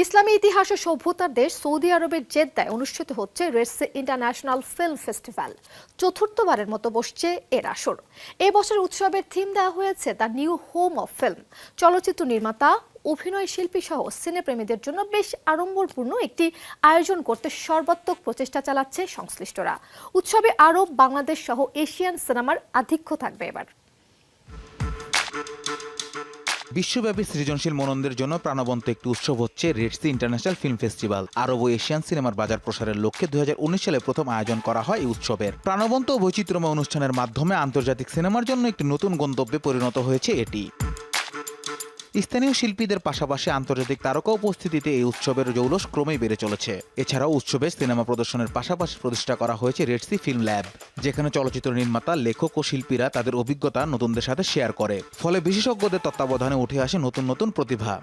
ইসলামী ইতিহাস ও সভ্যতার দেশ সৌদি আরবের জেদ্দায় অনুষ্ঠিত হচ্ছে Red Sea International Film Festival. চতুর্থবারের মতো বসছে এর আসর। এবছর উৎসবের থিম দেওয়া হয়েছে the new home of film. চলচ্চিত্র নির্মাতা, অভিনয় শিল্পী সহ সিনেপ্রেমীদের জন্য বেশ আড়ম্বরপূর্ণ একটি আয়োজন করতে সর্বাত্মক প্রচেষ্টা চালাচ্ছে সংশ্লিষ্টরা। উৎসবে আরব, বাংলাদেশ সহ এশিয়ান সিনেমার আধিক্য থাকবে এবার। বিশ্বব্যাপী সৃজনশীল মননদের জন্য প্রাণবন্ত একটি উৎসব হচ্ছে Red Sea International Film Festival. আরব ও এশিয়ান সিনেমার বাজার প্রসারের লক্ষ্যে 2019 সালে প্রথম আয়োজন করা হয় এই উৎসবের। প্রাণবন্ত ও বৈচিত্র্যময় অনুষ্ঠানের মাধ্যমে আন্তর্জাতিক সিনেমার জন্য একটি নতুন গন্তব্যে পরিণত হয়েছে এটি। স্থানীয় শিল্পীদের পাশাপাশি আন্তর্জাতিক তারকা উপস্থিতিতে এই উৎসবের জৌলস ক্রমেই বেড়ে চলেছে। এছাড়াও উৎসবে সিনেমা প্রদর্শনের পাশাপাশি প্রতিষ্ঠা করা হয়েছে রেড সি ফিল্ম ল্যাব, যেখানে চলচ্চিত্র নির্মাতা, লেখক ও শিল্পীরা তাদের অভিজ্ঞতা নতুনদের সাথে শেয়ার করে। ফলে বিশেষজ্ঞদের তত্ত্বাবধানে উঠে আসে নতুন নতুন প্রতিভা।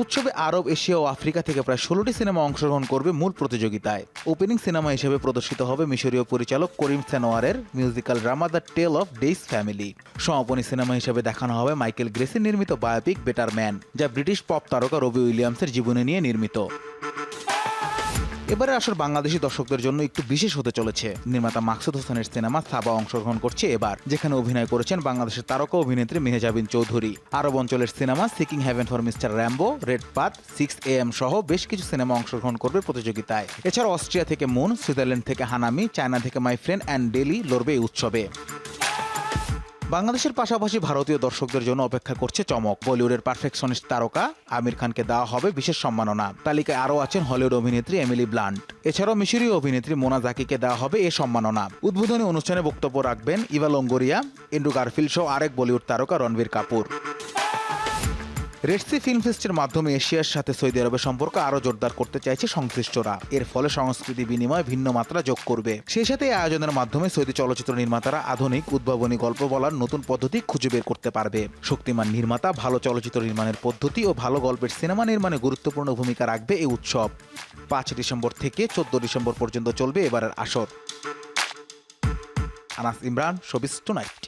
উৎসবে আরব, এশিয়া ও আফ্রিকা থেকে প্রায় 16টি সিনেমা অংশগ্রহণ করবে মূল প্রতিযোগিতায়। ওপেনিং সিনেমা হিসেবে প্রদর্শিত হবে মিশরীয় পরিচালক করিম সেনোয়ারের musical drama the tale of Daye's family. সমাপনী সিনেমা হিসেবে দেখানো হবে মাইকেল গ্রেসি নির্মিত বায়োপিক বেটার ম্যান, যা ব্রিটিশ পপ তারকা রবি উইলিয়ামসের জীবনী নিয়ে নির্মিত। এবারে আসর বাংলাদেশি দর্শকদের জন্য একটু বিশেষ হতে চলেছে। নির্মাতা মাকসুদ হোসেনের সিনেমা সাবা অংশগ্রহণ করছে এবার, যেখানে অভিনয় করেছেন বাংলাদেশের তারকা অভিনেত্রী মেহজাবিন চৌধুরী। আরব অঞ্চলের cinema seeking heaven for mister Rambo, red path, 6 AM সহ বেশ কিছু সিনেমা অংশগ্রহণ করবে প্রতিযোগিতায়। এছাড়া অস্ট্রিয়া থেকে মুন, সুইজারল্যান্ড থেকে হানামি, চায়না থেকে মাই ফ্রেন্ড অ্যান্ড ডেলি লড়বে এই উৎসবে। বাংলাদেশের পাশাপাশি ভারতীয় দর্শকদের জন্য অপেক্ষা করছে চমক। বলিউডের পারফেকশনিস্ট তারকা আমির খানকে দেওয়া হবে বিশেষ সম্মাননা। তালিকায় আরও আছেন হলিউড অভিনেত্রী এমিলি ব্লান্ট। এছাড়াও মিশরীয় অভিনেত্রী মোনা জাকিকে দেওয়া হবে এ সম্মাননা। উদ্বোধনী অনুষ্ঠানে বক্তব্য রাখবেন ইভা লঙ্গোরিয়া, এন্ড্রু গারফিল্ড সহ আরেক বলিউড তারকা Ranbir Kapoor. Red Sea film ফেস্টের মাধ্যমে এশিয়ার সাথে সৌদি আরবের সম্পর্ক আরও জোরদার করতে চাইছে সংশ্লিষ্টরা। এর ফলে সংস্কৃতি বিনিময় ভিন্ন মাত্রা যোগ করবে। সেই সাথে এই আয়োজনের মাধ্যমে সৌদি চলচ্চিত্র নির্মাতারা আধুনিক, উদ্ভাবনী গল্প বলার নতুন পদ্ধতি খুঁজে বের করতে পারবে। শক্তিমান নির্মাতা, ভালো চলচ্চিত্র নির্মাণের পদ্ধতি ও ভালো গল্পের সিনেমা নির্মাণে গুরুত্বপূর্ণ ভূমিকা রাখবে এই উৎসব। 5 ডিসেম্বর থেকে 14 ডিসেম্বর পর্যন্ত চলবে এবারের আসর। Anas Imran, showbiz tonight.